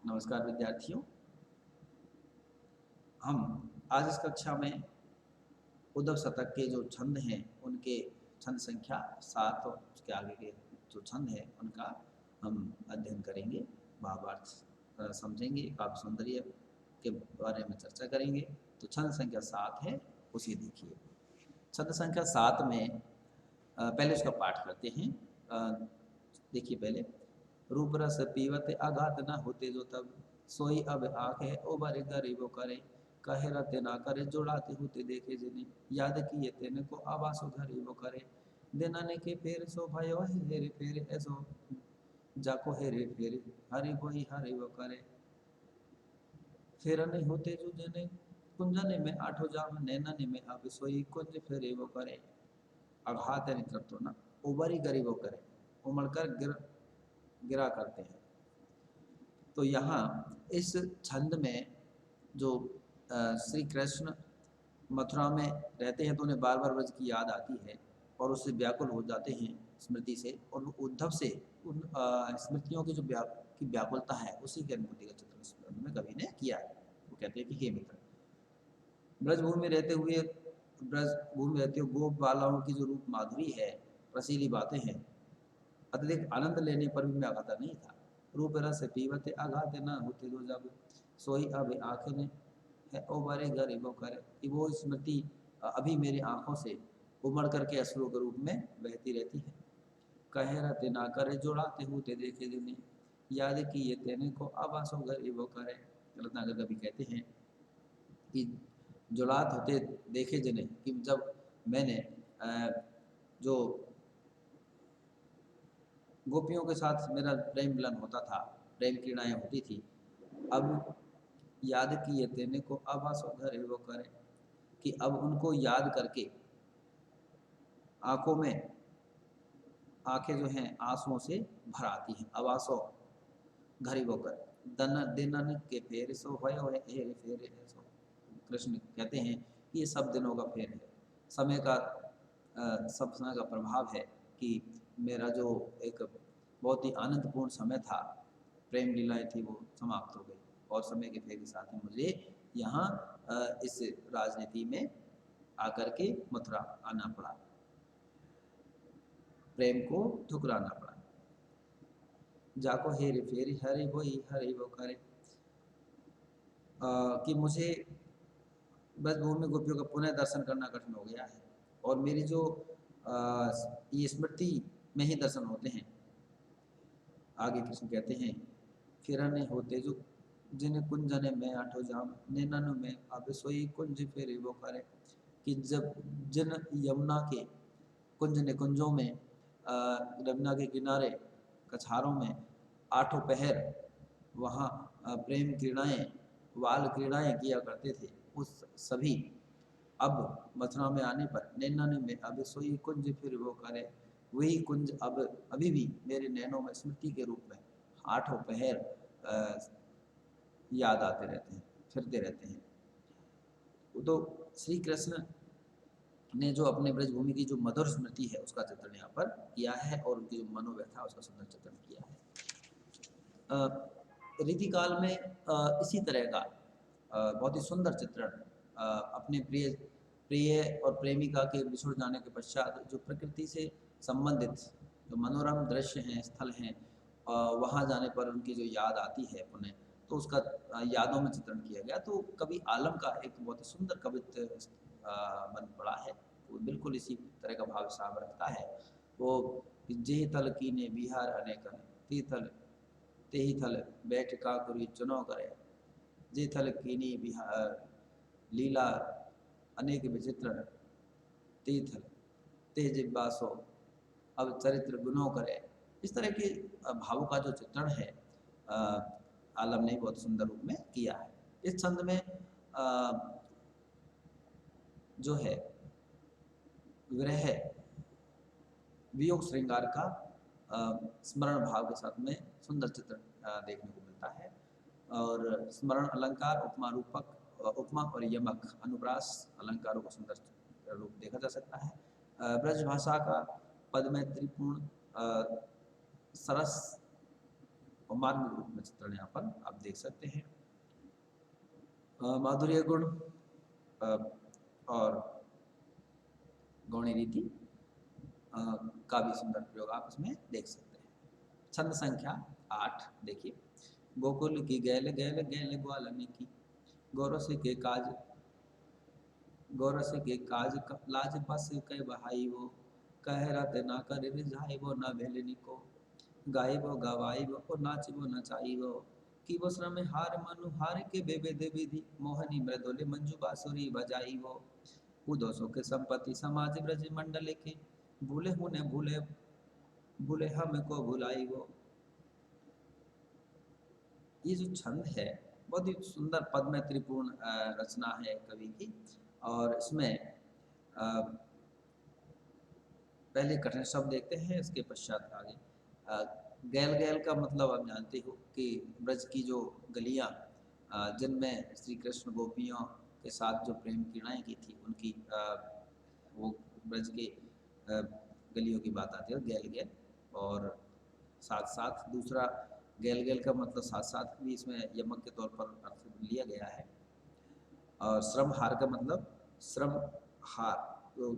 नमस्कार विद्यार्थियों। हम आज इस कक्षा में उद्धव शतक के जो छंद हैं उनके छंद संख्या 7 और उसके आगे के जो छंद हैं उनका हम अध्ययन करेंगे। भावार्थ समझेंगे, काव्य सौंदर्य के बारे में चर्चा करेंगे। तो छंद संख्या 7 है, उसे देखिए। छंद संख्या 7 में पहले उसका पाठ करते हैं। देखिए पहले, रूप रस पीवत आघात न होते जो तब, सोई अब आंखें उबर गरीबो करे, कहे रते ना करे जोड़ाते होते देखे जिन्हें, याद किए तेने को आवासो गरीबो करे, देनाने के फेर सो भयो हेरे फेरे ऐसो, जाको हेरे फेरे हरि बोई हरि वो करे, फेर नहीं होते जो जने कुंजने में आठो जाम, नैनने में अब सोई कुंज फेरे वो करे। आघात है तो ना, उबरी गरीबो करे, उमड़कर गिरा करते हैं। तो यहाँ इस छंद में जो श्री कृष्ण मथुरा में रहते हैं तो उन्हें बार बार ब्रज की याद आती है और उससे व्याकुल हो जाते हैं स्मृति से, और उद्धव से उन स्मृतियों की जो की व्याकुलता है उसी की अनुभूति का चित्रण इस में कवि ने किया है। वो कहते हैं कि हे मित्र, ब्रजभूमि में रहते हुए ब्रजभूमि में रहते हुए गोप बालाओं की जो रूप माधुरी है, रसीली बातें हैं, अत्यधिक आनंद लेने पर भी मैं आघाता नहीं था। रूप रस पीवत आघात न होते दो जब, सोई अब आंखें ने है ओ बारे गरीबों करे, कि वो स्मृति अभी मेरी आंखों से उमड़ करके अश्रु के रूप में बहती रहती है। कहे रहते ना करे जोड़ाते होते देखे जिन्हें, याद किए तेने को आवासो गरीबों करे। रत्नाकर कवि कहते हैं कि जुड़ात होते देखे जिन्हें, कि जब मैंने जो गोपियों के साथ मेरा प्रेम मिलन होता था, प्रेम क्रीड़ाएं होती थी, अब याद किए तेने को आवासो घरे वो करे, कि अब उनको याद करके आंखों में आंखें जो हैं आंसुओं से भर आती हैं। आवासो घरी वो कर दन दिनन के फेर सो भयो है हेरे फेरे है सो। कृष्ण कहते हैं कि ये सब दिनों का फेर है, समय का सब समय का प्रभाव है कि मेरा जो एक बहुत ही आनंदपूर्ण समय था, प्रेम लीलाएं थी, वो समाप्त हो गई और समय के फेर के साथ ही मुझे यहाँ इस राजनीति में आकर के मथुरा आना पड़ा, प्रेम को ठुकराना पड़ा। जाको हेरे फेरी हरे वही हरे वो करे, कि मुझे ब्रजभूमि में गोपियों का पुनः दर्शन करना कठिन हो गया है और मेरी जो ये स्मृति में ही दर्शन होते हैं। आगे कृष्ण कहते हैं, फिरने होते जो जिन कुंजने में आठो जाम, नैनन में अब सोई कुंज फेरे वो करे, कि जब जिन यमुना के कुंज निकुंजों में, यमुना के किनारे कछारों में आठों पहर वहाँ प्रेम क्रीड़ाएं, वाल क्रीड़ाएं किया करते थे, उस सभी अब मथुरा में आने पर नैनन में अब सोई कुंज फिर वो करे, वही कुंज अब अभी भी मेरे नैनों में स्मृति के रूप में आठों पहर याद आते रहते हैं, फिरते रहते हैं। तो श्री कृष्ण ने जो अपने ब्रजभूमि की जो मधुर स्मृति है उसका चित्रण यहाँ पर किया है और उनकी जो मनोव्यथा उसका सुंदर चित्रण किया है। रीतिकाल में इसी तरह का बहुत ही सुंदर चित्रण अपने प्रिय प्रिय और प्रेमिका के बिछुड़ जाने के पश्चात जो प्रकृति से संबंधित जो मनोरम दृश्य हैं, स्थल हैं, वहाँ जाने पर उनकी जो याद आती है पुनः, तो उसका यादों में चित्रण किया गया। तो कवि आलम का एक बहुत ही सुंदर कवित्व बन पड़ा है, वो बिल्कुल इसी तरह का भाव साफ रखता है। वो जे तल कीने बिहार अनेकन, तीथल तेही थल बैठ का करी चुनाव करे, जे थल कीनी बिहार लीला अनेक विचित्र, तीथल तेज बासो अब चरित्र गुणों करे। इस तरह के भावों का जो चित्रण है आलम ने बहुत सुंदर रूप में किया है। इस छंद में जो है विरह वियोग श्रृंगार का स्मरण भाव के साथ में सुंदर चित्र देखने को मिलता है। और स्मरण अलंकार, उपमा रूपक, उपमा और यमक अनुप्रास अलंकारों का सुंदर रूप देखा जा सकता है। ब्रज भाषा का पद मैत्रीपूर्ण सरस और मार्मिक रूप में चित्रण यहाँ पर आप देख सकते हैं। माधुर्य गुण और गौणी रीति का भी सुंदर प्रयोग आप इसमें देख सकते हैं। छंद संख्या 8 देखिए। गोकुल की गैल गैल गैल ग्वालनी की, गौरस के काज लाज बस कह बहाई वो, कह रत ना कर रिझाई वो न भेलनी को, गाई वो गवाई वो नाच वो नचाई वो, कि वो श्रम हार मनु हार के बेबे दे विधि, मोहनी मृदुल मंजू बांसुरी बजाई वो, उदोसों के संपत्ति समाज ब्रज मंडल के, भूले हुने भूले भूले हमको भुलाई वो। ये जो छंद है बहुत ही सुंदर पद में त्रिपूर्ण रचना है कवि की। और इसमें पहले कठिन शब्द देखते हैं, इसके पश्चात आगे। गैल गैल का मतलब आप जानते हो कि ब्रज की जो गलियां जिनमें श्री कृष्ण गोपियों के साथ जो प्रेम क्रीड़ाएं की थी उनकी वो ब्रज के गलियों की बात आती है गैल गैल। और साथ साथ दूसरा गैल गैल का मतलब साथ साथ भी इसमें यमक के तौर पर अर्थ लिया गया है। और श्रम हार का मतलब श्रम हार, तो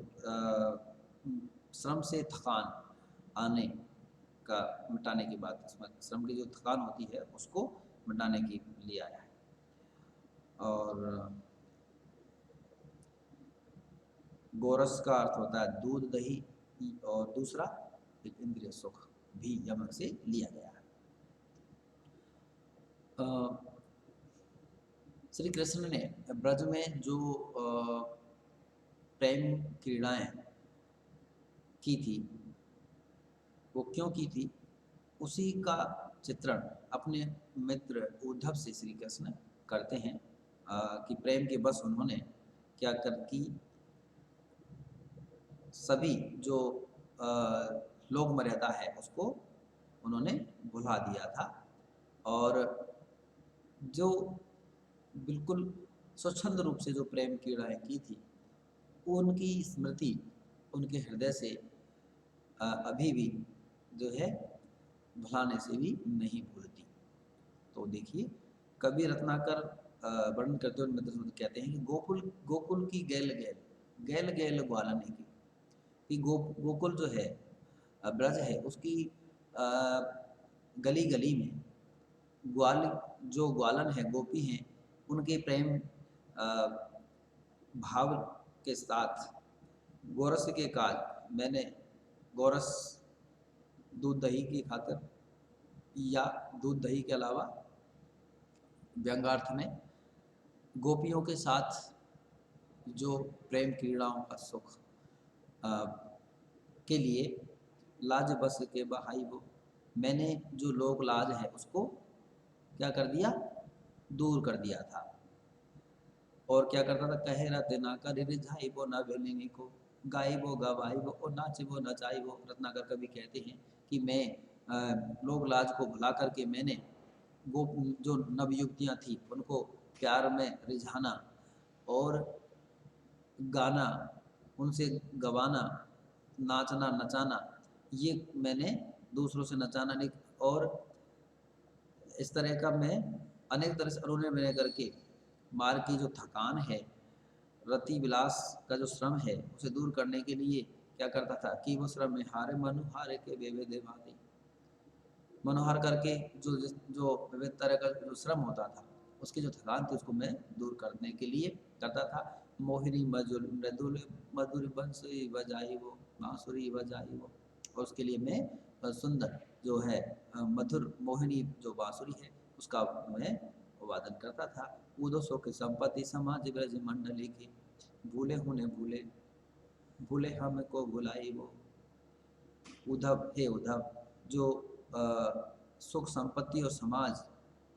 श्रम से थकान आने का मिटाने की बात, इसमें श्रम की जो थकान होती है उसको मिटाने की लिया है। और गोरस का अर्थ होता है दूध दही, और दूसरा एक इंद्रिय सुख भी यमक से लिया गया है। श्री कृष्ण ने ब्रज में जो प्रेम क्रीड़ाएं की थी वो क्यों की थी, उसी का चित्रण अपने मित्र उद्धव से श्री कृष्ण करते हैं कि प्रेम के बस उन्होंने क्या कर की सभी जो लोक मर्यादा है उसको उन्होंने भुला दिया था, और जो बिल्कुल स्वच्छंद रूप से जो प्रेम क्रीड़ाएं की थी उनकी स्मृति उनके हृदय से अभी भी जो है भुलाने से भी नहीं भूलती। तो देखिए कवि रत्नाकर वर्णन करते हुए मित्र कहते हैं कि गोकुल की गैल गैल गैल गैल ग्वालनी की, कि गोकुल जो है ब्रज है उसकी गली गली में जो ग्वालन है गोपी हैं उनके प्रेम भाव के साथ गोरस के काज मैंने गोरस दूध दही की खातिर या दूध दही के अलावा व्यंगार्थ में गोपियों के साथ जो प्रेम क्रीड़ाओं का सुख के लिए लाज बस के बहाई वो, मैंने जो लोक लाज है उसको क्या कर दिया, दूर कर दिया था। और क्या करता था, कहे रहते ना कर रिझाई वो ना भेलिनी को, गाई वो गवाई वो और नाचे वो नचाई वो। रत्नाकर कवि कहते हैं कि मैं लोक लाज को भुला करके मैंने वो जो नवयुवतियाँ थी उनको प्यार में रिझाना और गाना, उनसे गवाना, नाचना नचाना, ये मैंने दूसरों से नचाना नहीं। और इस तरह का मैं अनेक तरह से अरुण विनय करके मार्ग की जो थकान है, रति विलास का जो श्रम है उसे दूर करने के लिए क्या करता था कि वो श्रम में हारे मनुहारे के बेवे देवादि, मनोहर करके जो विविध तरह का जो श्रम होता था उसकी जो थकान थी उसको मैं दूर करने के लिए करता था। मोहिनी मृदुल मधुर बंसुरी बजाई वो, बांसुरी बजाई वो, और उसके लिए मैं सुंदर जो है मधुर मोहिनी जो बांसुरी है उसका मैं वादन करता था। उदोसों के संपत्ति समाज ब्रज मंडली के, भूले होने भूले भूले हमको भुलाई वो। उद्धव हे उद्धव, जो सुख संपत्ति और समाज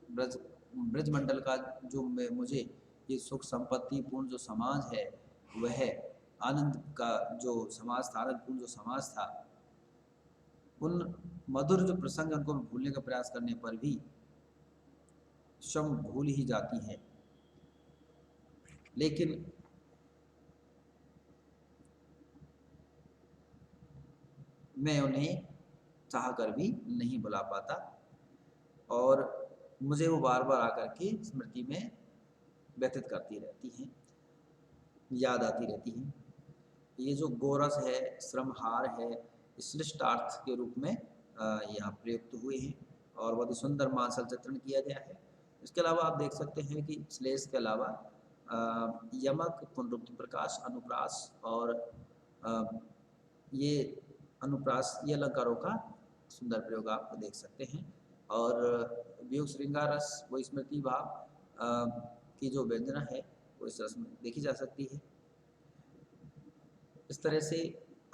ब्रज मंडल का जो मुझे ये सुख संपत्ति पूर्ण जो समाज है वह आनंद का जो समाज था, आनंद पूर्ण जो समाज था, उन मधुर जो प्रसंग उनको भूलने का प्रयास करने पर भी क्षम भूल ही जाती है। लेकिन मैं उन्हें चाह कर भी नहीं बुला पाता। और मुझे वो बार बार आकर के स्मृति में व्यथित करती रहती हैं, याद आती रहती हैं। ये जो गोरस है, श्रमहार है, श्लिष्टार्थ के रूप में यहाँ प्रयुक्त हुए हैं और बहुत ही सुंदर मांसल चित्रण किया गया है। इसके अलावा आप देख सकते हैं कि श्लेष के अलावा यमक, पुनरुक्ति प्रकाश, अनुप्रास और ये अनुप्रास, ये अलंकारों का सुंदर प्रयोग आप देख सकते हैं। और वियोग श्रृंगार रस, वो स्मृति भाव की जो व्यंजना है वो इस रस में देखी जा सकती है। इस तरह से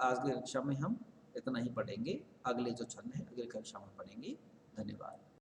आज की कक्षा में हम इतना ही पढ़ेंगे। अगले जो छंद है अगली कक्षा में पढ़ेंगे। धन्यवाद।